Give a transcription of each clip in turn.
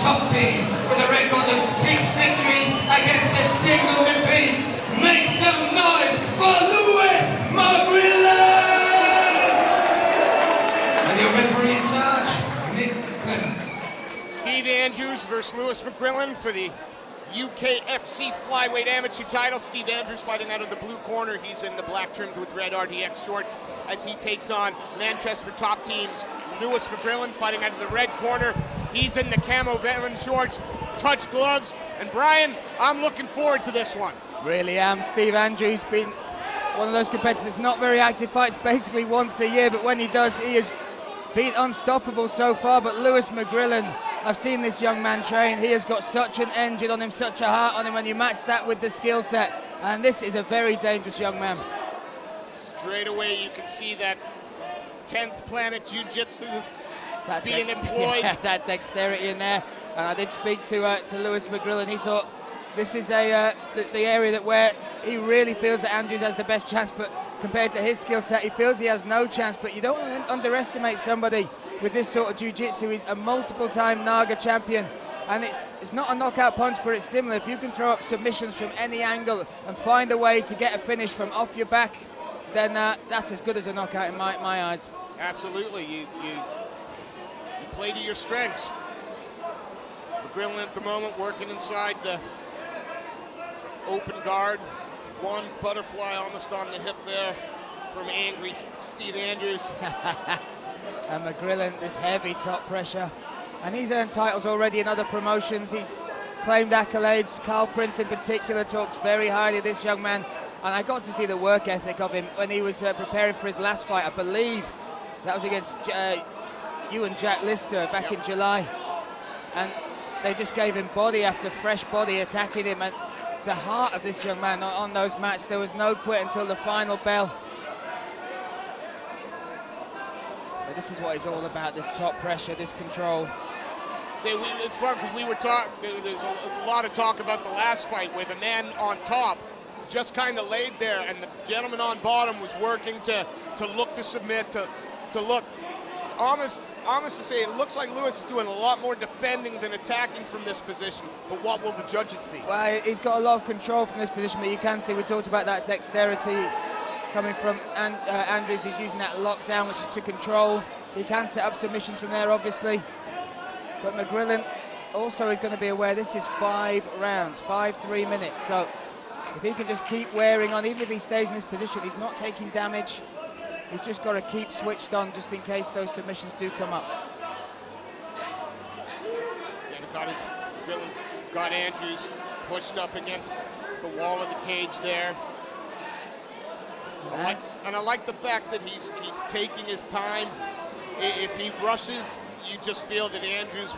top team with a record of 6 victories against a single defeat. Make some noise for Lewis McGrillen! And your referee in charge, McGrillen. Steve Andrews versus Lewis McGrillen for the UKFC flyweight amateur title. Steve Andrews fighting out of the blue corner. He's in the black trimmed with red RDX shorts as he takes on Manchester top teams. Lewis McGrillen fighting out of the red corner. He's in the camo veteran shorts, touch gloves. And Brian, I'm looking forward to this one. Really am. Steve Andrews been one of those competitors, not very active, fights basically once a year, but when he does, he has been unstoppable so far. But Lewis McGrillen, I've seen this young man train. He has got such an engine on him, such a heart on him, when you match that with the skill set. And this is a very dangerous young man. Straight away you can see that 10th planet jiu-jitsu being employed. Yeah, that dexterity in there. And I did speak to Lewis McGrillen. He thought this is the area that where he really feels that Andrews has the best chance, but compared to his skill set, he feels he has no chance. But you don't want to underestimate somebody with this sort of jiu-jitsu. He's a multiple-time Naga champion, and it's not a knockout punch, but it's similar. If you can throw up submissions from any angle and find a way to get a finish from off your back, then that's as good as a knockout in my eyes. Absolutely, you play to your strengths. McGrillen at the moment working inside the open guard. One butterfly almost on the hip there from angry Steve Andrews. And McGrillen, this heavy top pressure. And he's earned titles already in other promotions. He's claimed accolades. Carl Prince in particular talked very highly of this young man. And I got to see the work ethic of him when he was preparing for his last fight. I believe that was against you and Jack Lister back in July. And they just gave him body after fresh body attacking him. And the heart of this young man on those mats, there was no quit until the final bell. But this is what it's all about, this top pressure, this control. See, it's fun because we were talking, there's a lot of talk about the last fight where the man on top just kind of laid there and the gentleman on bottom was working to look to submit, to look. It's almost to say it looks like Lewis is doing a lot more defending than attacking from this position, but what will the judges see? Well, he's got a lot of control from this position, but you can see, we talked about that dexterity coming from Andrews. He's using that lockdown, which is to control. He can set up submissions from there, obviously. But McGrillen also is going to be aware this is 5 rounds, 3 minutes. So if he can just keep wearing on, even if he stays in this position, he's not taking damage. He's just got to keep switched on just in case those submissions do come up. Yeah, got Andrews pushed up against the wall of the cage there. And I like the fact that he's taking his time. If he rushes, you just feel that Andrews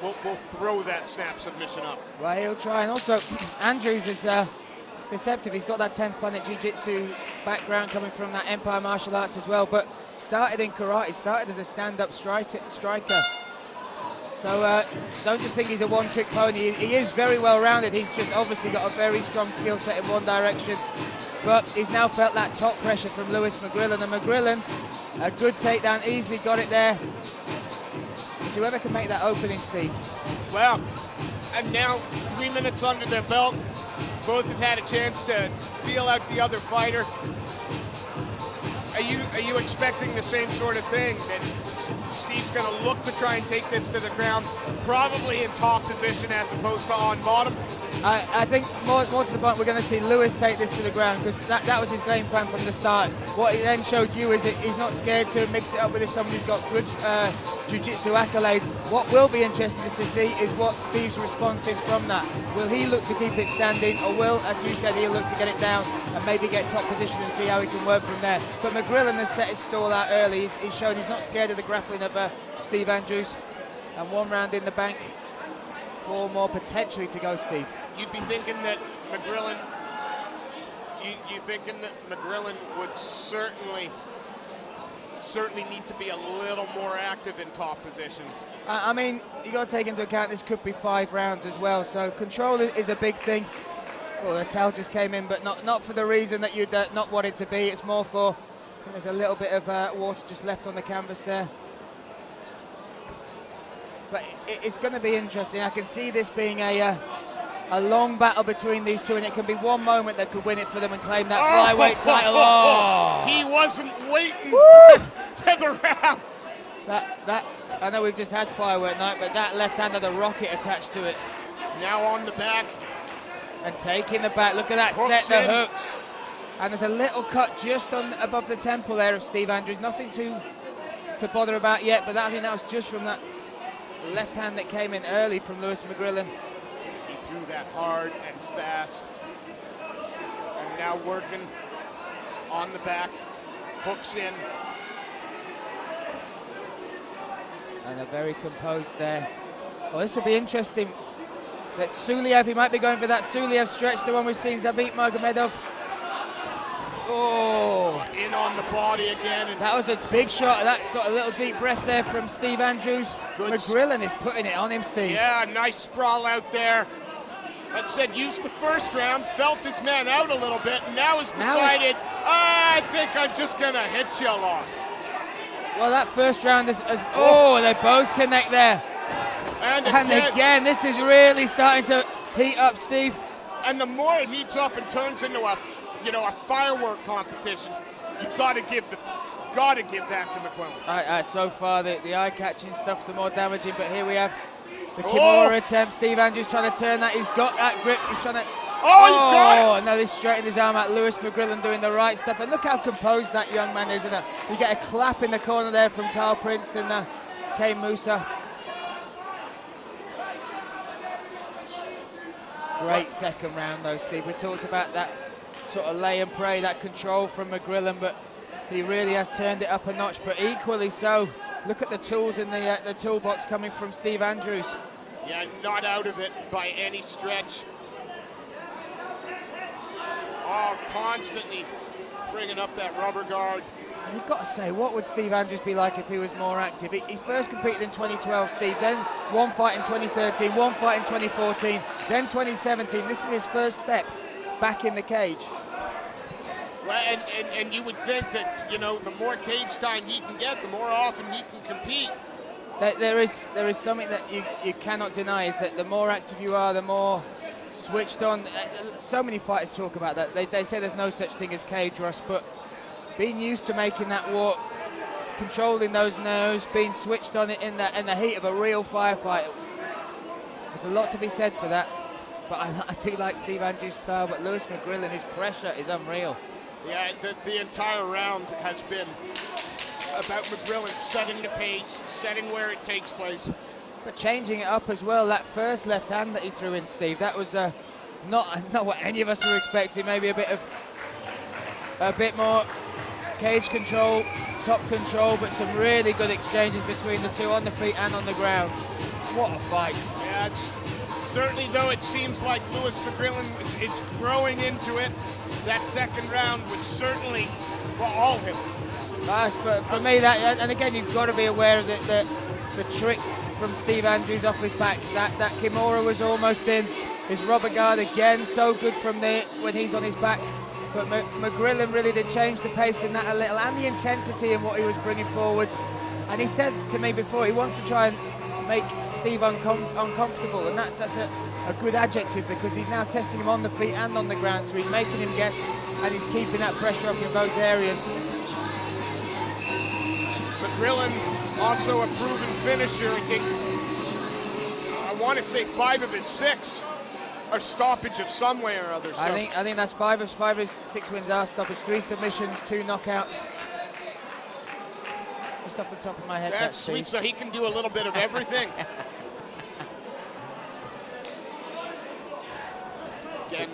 will throw that snap submission up. Well, he'll try, and also Andrews is it's deceptive. He's got that 10th planet jiu-jitsu background coming from that Empire martial arts as well, but started in karate, started as a stand-up striker. So don't just think he's a one-trick pony. He is very well-rounded. He's just obviously got a very strong skill set in one direction, but he's now felt that top pressure from Lewis McGrillen, and McGrillen, a good takedown, easily got it there. Is whoever can make that opening, Steve. Well, and now 3 minutes under their belt. Both have had a chance to feel out the other fighter. Are you expecting the same sort of thing, that Steve's going to look to try and take this to the ground, probably in top position as opposed to on bottom? I think more to the point, we're going to see Lewis take this to the ground, because that was his game plan from the start. What he then showed you is that he's not scared to mix it up with someone who's got good jiu-jitsu accolades. What will be interesting to see is what Steve's response is from that. Will he look to keep it standing, or will, as you said, he'll look to get it down and maybe get top position and see how he can work from there? But McGrillen has set his stall out early. He's shown he's not scared of the grappling of Steve Andrews. And 1 round in the bank. 4 more potentially to go, Steve. You'd be thinking that McGrillen, you thinking that McGrillen would certainly need to be a little more active in top position. I mean, you got to take into account this could be 5 rounds as well, so control is a big thing. Well, the towel just came in, but not for the reason that you'd not want it to be. It's more for, there's a little bit of water just left on the canvas there. But it's going to be interesting. I can see this being a long battle between these two, and it can be one moment that could win it for them and claim that flyweight title. Oh. He wasn't waiting for the round. That I know we've just had flyweight night, but that left hand had a rocket attached to it. Now on the back. And taking the back. Look at that, Hooks set the in. hooks. And there's a little cut just on above the temple there of Steve Andrews. Nothing to bother about yet, but I think that was just from that left hand that came in early from Lewis McGrillen. He threw that hard and fast. And now working on the back. Hooks in. And they're very composed there. Well, this will be interesting. That Suliev, he might be going for that Suliev stretch, the one we've seen Zabit Magomedov. Oh! In on the body again. And that was a big shot. That got a little deep breath there from Steve Andrews. McGrillen is putting it on him, Steve. Yeah, nice sprawl out there. Like I said, used the first round, felt his man out a little bit, and now has decided, I think I'm just going to hit you along. Well, that first round is... Oh, they both connect there. And again, this is really starting to heat up, Steve. And the more it heats up and turns into a firework competition, you gotta give that to McGrillen. So far, the eye-catching stuff, the more damaging. But here we have the Kimura attempt. Steve Andrews trying to turn that. He's got that grip. He's trying to. He's got it. No, they straightened his arm out. Lewis McGrillen doing the right stuff. And look how composed that young man is. And you get a clap in the corner there from Carl Prince and Kane Musa. Great second round though, Steve. We talked about that sort of lay and pray, that control from McGrillen, but he really has turned it up a notch. But equally so, look at the tools in the toolbox coming from Steve Andrews. Yeah, not out of it by any stretch. Oh, constantly bringing up that rubber guard. And you've got to say, what would Steve Andrews be like if he was more active? He first competed in 2012, Steve, then one fight in 2013, one fight in 2014, then 2017. This is his first step back in the cage. Well, and you would think that, the more cage time he can get, the more often he can compete. There is something that you cannot deny, is that the more active you are, the more switched on. So many fighters talk about that. They say there's no such thing as cage rust, but being used to making that walk, controlling those nerves, being switched on it in the heat of a real firefight, there's a lot to be said for that. But I do like Steve Andrews' style, but Lewis McGrillen, his pressure is unreal. Yeah, the entire round has been about McGrillen setting the pace, setting where it takes place. But changing it up as well, that first left hand that he threw in, Steve, that was not what any of us were expecting. Maybe a bit more cage control, top control, but some really good exchanges between the two on the feet and on the ground. What a fight. Yeah, certainly though it seems like Lewis McGrillen is growing into it. That second round was certainly, all him. For me, and again, you've got to be aware of the tricks from Steve Andrews off his back. That Kimura was almost in. His rubber guard again, so good from there when he's on his back. But McGrillen really did change the pace in that a little, and the intensity in what he was bringing forward. And he said to me before, he wants to try and make Steve uncomfortable, and that's a good adjective, because he's now testing him on the feet and on the ground, so he's making him guess, and he's keeping that pressure up in both areas. McGrillen, also a proven finisher. I think, I want to say 5 of his 6 are stoppage of some way or other. So. I think that's 5 of his 6 wins are stoppage. 3 submissions, 2 knockouts. Just off the top of my head, that's sweet. So he can do a little bit of everything. Again,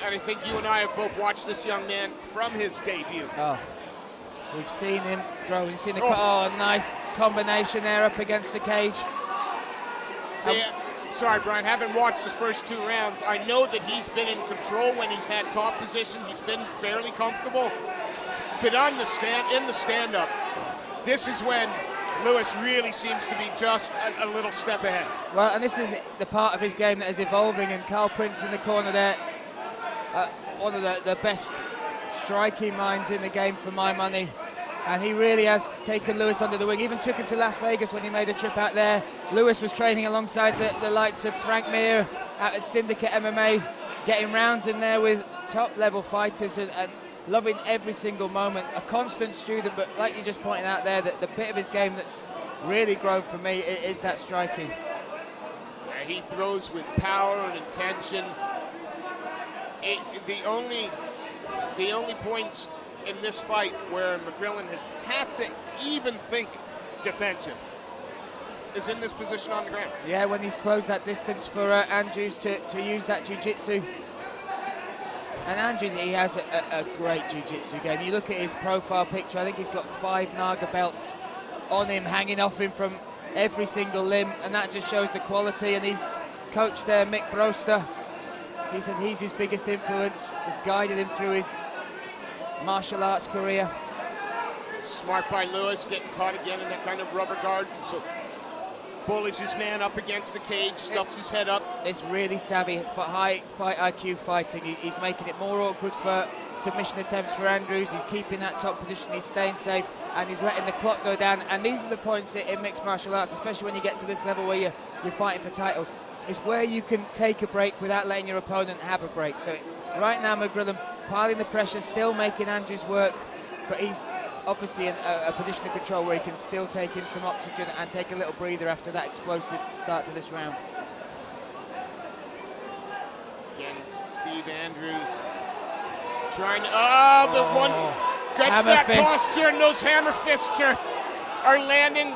and I think you and I have both watched this young man from his debut. Oh, we've seen him grow. We've seen nice combination there up against the cage. Sorry, Brian, haven't watched the first 2 rounds. I know that he's been in control when he's had top position. He's been fairly comfortable. But in the stand-up, this is when Lewis really seems to be just a little step ahead. Well, and this is the part of his game that is evolving, and Carl Prince in the corner there, one of the best striking minds in the game for my money. And he really has taken Lewis under the wing. Even took him to Las Vegas when he made a trip out there. Lewis was training alongside the likes of Frank Mir out at Syndicate MMA, getting rounds in there with top-level fighters and loving every single moment. A constant student, but like you just pointed out there, that the bit of his game that's really grown for me is that striking. Yeah, he throws with power and intention. The only points in this fight where McGrillen has had to even think defensive is in this position on the ground. Yeah, when he's closed that distance for Andrews to use that jiu-jitsu. And Andrews, he has a great jiu-jitsu game. You look at his profile picture, I think he's got 5 Naga belts on him, hanging off him from every single limb, and that just shows the quality. And his coach there, Mick Broster, he says he's his biggest influence, has guided him through his martial arts career. Smart by Lewis, getting caught again in that kind of rubber guard. So bullies his man up against the cage, stuffs his head up. It's really savvy for high fight IQ fighting. He's making it more awkward for submission attempts for Andrews. He's keeping that top position, he's staying safe, and he's letting the clock go down. And these are the points in mixed martial arts, especially when you get to this level where you're fighting for titles. It's where you can take a break without letting your opponent have a break. So right now McGrillen piling the pressure, still making Andrews work, but he's obviously in a position of control where he can still take in some oxygen and take a little breather after that explosive start to this round. Again, Steve Andrews trying to, the one gets that posture, and those hammer fists are landing.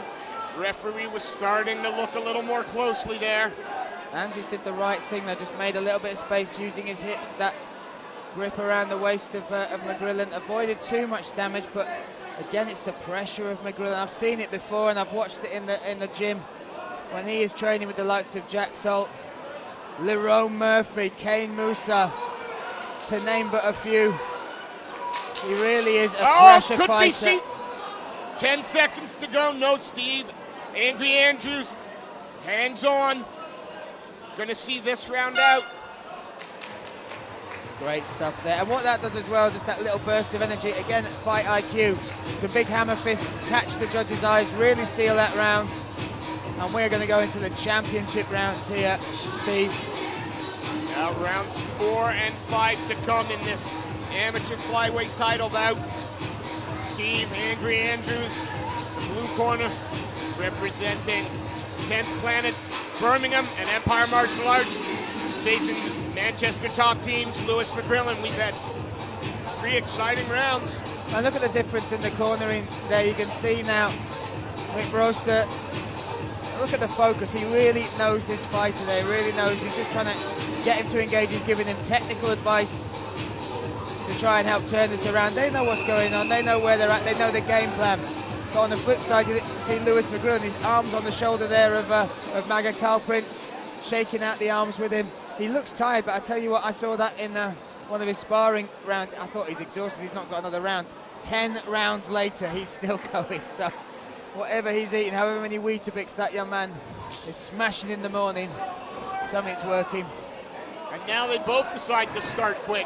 Referee was starting to look a little more closely there. Andrews did the right thing there, just made a little bit of space using his hips. That grip around the waist of McGrillen avoided too much damage, but again, it's the pressure of McGrillen. I've seen it before, and I've watched it in the gym when he is training with the likes of Jack Salt, Lerone Murphy, Kane Musa, to name but a few. He really is a pressure could fighter. Be seen. 10 seconds to go. No, Steve. Angry Andrews hangs on. Gonna see this round out. Great stuff there. And what that does as well, just that little burst of energy. Again, fight IQ. It's a big hammer fist, catch the judge's eyes, really seal that round. And we're going to go into the championship rounds here, Steve. Now rounds 4 and 5 to come in this amateur flyweight title bout. Steve Angry Andrews, the blue corner, representing 10th Planet, Birmingham, and Empire Martial Arts, facing Manchester top teams, Lewis McGrillen. We've had 3 exciting rounds. And look at the difference in the cornering there. You can see now, Mick Broster, look at the focus. He really knows this fighter there, really knows. He's just trying to get him to engage. He's giving him technical advice to try and help turn this around. They know what's going on. They know where they're at. They know the game plan. But on the flip side, you see Lewis McGrillen, his arms on the shoulder there of Maga Carl Prince, shaking out the arms with him. He looks tired, but I tell you what, I saw that in one of his sparring rounds. I thought he's exhausted, he's not got another round. 10 rounds later, he's still going. So whatever he's eating, however many Weetabix that young man is smashing in the morning, something's working. And now they both decide to start quick.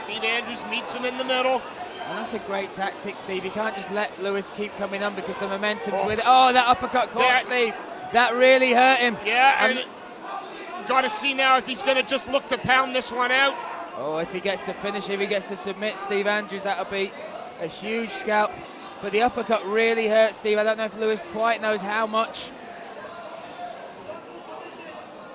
Steve Andrews meets him in the middle. And that's a great tactic, Steve. You can't just let Lewis keep coming on because the momentum's with it. Oh, that uppercut caught Steve. That really hurt him. Yeah, and got to see now if he's going to just look to pound this one out. Oh, if he gets to finish, if he gets to submit Steve Andrews, that'll be a huge scalp. But the uppercut really hurt Steve. I don't know if Lewis quite knows how much.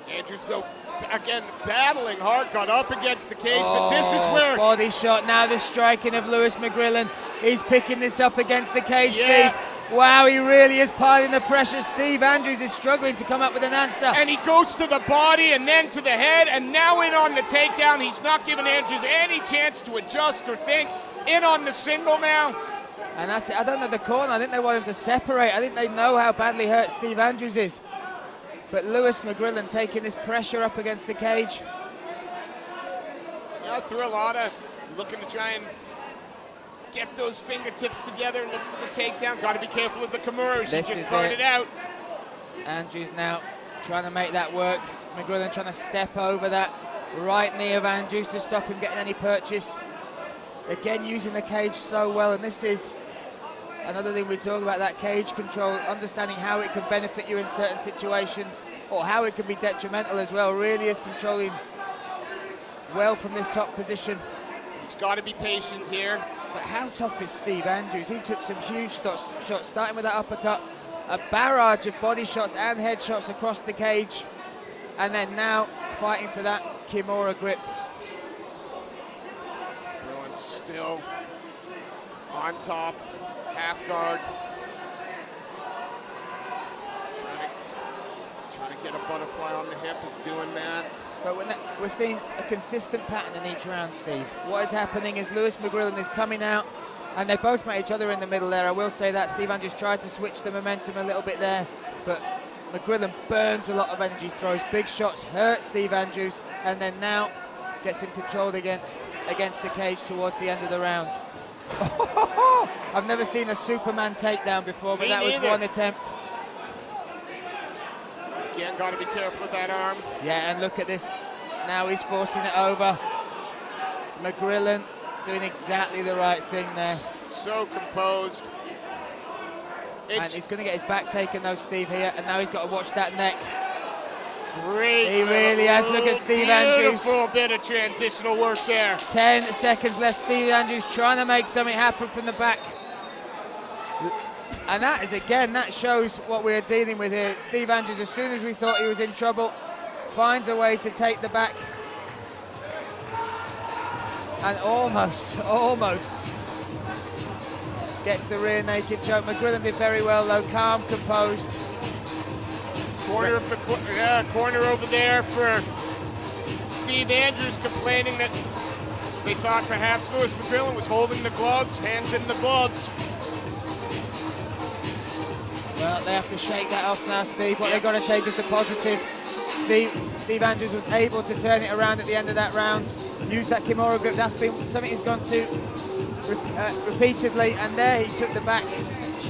Andrews, so again, battling hard, got up against the cage, but this is where... Body shot, now the striking of Lewis McGrillen. He's picking this up against the cage, yeah. Steve. Wow, he really is piling the pressure. Steve Andrews is struggling to come up with an answer. And he goes to the body and then to the head, and now in on the takedown. He's not giving Andrews any chance to adjust or think. In on the single now. And that's it. I don't know the corner. I think they want him to separate. I think they know how badly hurt Steve Andrews is. But Lewis McGrillen taking this pressure up against the cage. Yeah, Thrillada looking to try and get those fingertips together and look for the takedown. Got to be careful of the Kimuras. He just burned it out. Andrews now trying to make that work. McGrillen trying to step over that right knee of Andrews to stop him getting any purchase. Again, using the cage so well, and this is another thing we talk about, that cage control, understanding how it can benefit you in certain situations or how it can be detrimental as well. Really is controlling well from this top position. He's got to be patient here. But how tough is Steve Andrews? He took some huge shots, starting with that uppercut, a barrage of body shots and head shots across the cage, and then now fighting for that Kimura grip. McGrillen still on top, half guard. Trying to get a butterfly on the hip. He's doing that. But we're seeing a consistent pattern in each round, Steve. What is happening is Lewis McGrillen is coming out, and they both met each other in the middle there. I will say that Steve Andrews tried to switch the momentum a little bit there, but McGrillen burns a lot of energy, throws big shots, hurts Steve Andrews, and then now gets him controlled against the cage towards the end of the round. I've never seen a Superman takedown before, but that was one attempt. Again, got to be careful with that arm. Yeah, and look at this. Now he's forcing it over. McGrillen doing exactly the right thing there. So composed. And he's going to get his back taken though, Steve, here. And now he's got to watch that neck. Great. He really has. Look at Steve Andrews. Beautiful bit of transitional work there. 10 seconds left. Steve Andrews trying to make something happen from the back. And that is, again, that shows what we're dealing with here. Steve Andrews, as soon as we thought he was in trouble, finds a way to take the back. And almost gets the rear naked choke. McGrillen did very well though, calm, composed. Corner over there for Steve Andrews, complaining that they thought perhaps Lewis McGrillen was holding the gloves, hands in the gloves. Well, they have to shake that off now, Steve. What they've got to take is a positive. Steve Andrews was able to turn it around at the end of that round, use that Kimura grip. That's been something he's gone to repeatedly, and there he took the back,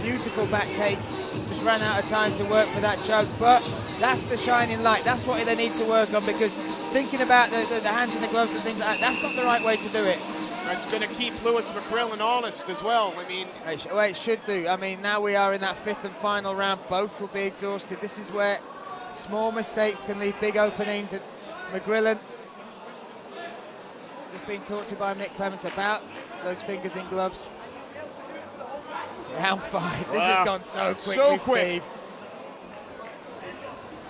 beautiful back take. Just ran out of time to work for that choke, but that's the shining light. That's what they need to work on, because thinking about the hands in the gloves and things like that, that's not the right way to do it. That's going to keep Lewis McGrillen honest as well. I mean, it should do. I mean, now we are in that fifth and final round. Both will be exhausted. This is where small mistakes can leave big openings. And McGrillen just being talked to by Mick Clements about those fingers in gloves. Round 5. This has gone so quickly, so quick. Steve.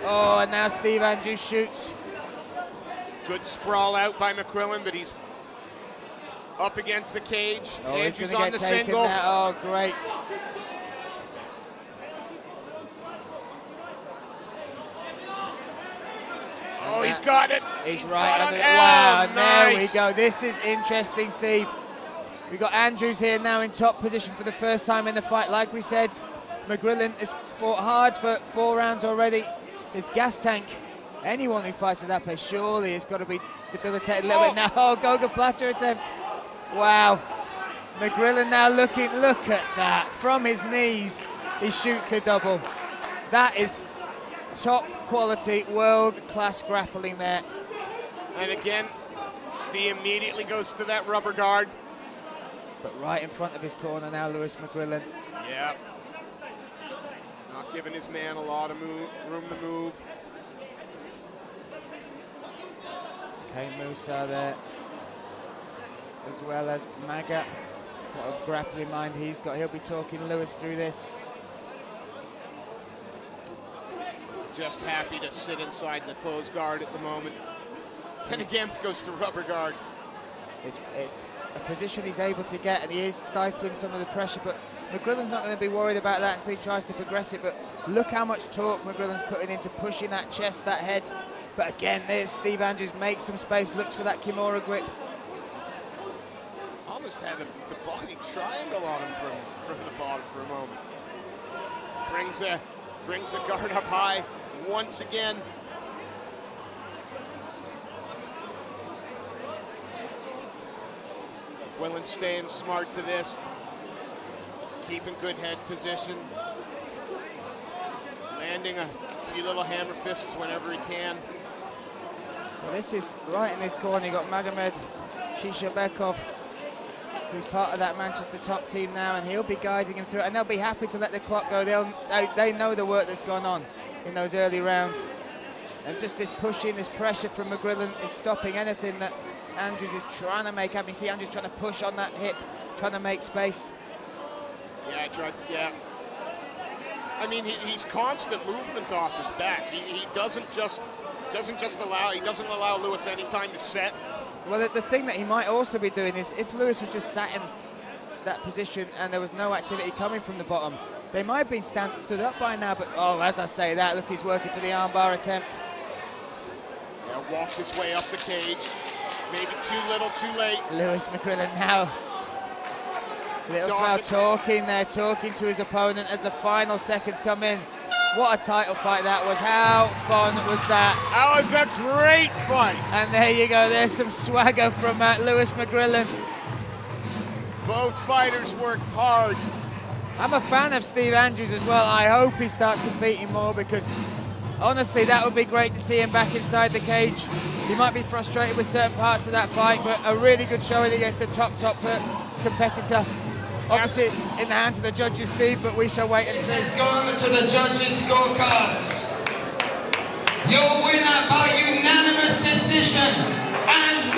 Oh, and now Steve Andrews shoots. Good sprawl out by McGrillen, but he's up against the cage. Oh, he's going to on get the taken single. now. Oh, great. Oh, he's got it. He's got right. it. Wow, Nice. there we go. This is interesting, Steve. We've got Andrews here now in top position for the first time in the fight. Like we said, McGrillen has fought hard for 4 rounds already. His gas tank, anyone who fights at that pace, surely has got to be debilitated a little bit now. Oh, Goga Platter attempt. Wow. McGrillen now look at that. From his knees, he shoots a double. That is top quality, world-class grappling there. And again, Steve immediately goes to that rubber guard. But right in front of his corner now, Lewis McGrillen. Yeah. Not giving his man a lot of room to move. Kane Musa there, as well as Maga. What a grappling mind he's got. He'll be talking Lewis through this. Just happy to sit inside the closed guard at the moment. And again, goes to rubber guard. It's a position he's able to get, and he is stifling some of the pressure, but McGrillen's not going to be worried about that until he tries to progress it. But look how much torque McGrillen's putting into pushing that chest, that head. But again, there's Steve Andrews, makes some space, looks for that Kimura grip. Almost had the body triangle on him from the bottom for a moment. Brings the guard up high once again. McGrillen staying smart to this, keeping good head position, landing a few little hammer fists whenever he can. Well, this is right in this corner. You've got Magomed Shishabekov who's part of that Manchester top team now, and he'll be guiding him through it, and they'll be happy to let the clock go. They know the work that's gone on in those early rounds, and just this pushing, this pressure from McGrillen is stopping anything that Andrews is trying to make happen. You see Andrews trying to push on that hip, trying to make space. Yeah. I mean, he's constant movement off his back. He doesn't allow Lewis any time to set. Well, the thing that he might also be doing is, if Lewis was just sat in that position and there was no activity coming from the bottom, they might have been stood up by now. But as I say that, look, he's working for the armbar attempt. Yeah, walked his way up the cage. Maybe too little, too late. Lewis McGrillen now. Little smile talking to his opponent as the final seconds come in. What a title fight that was. How fun was that? That was a great fight. And there you go. There's some swagger from Lewis McGrillen. Both fighters worked hard. I'm a fan of Steve Andrews as well. I hope he starts competing more, because honestly, that would be great to see him back inside the cage. He might be frustrated with certain parts of that fight, but a really good showing against the top competitor. Obviously, it's in the hands of the judges, Steve, but we shall wait and see. Let's go on to the judges' scorecards. Your winner by unanimous decision, and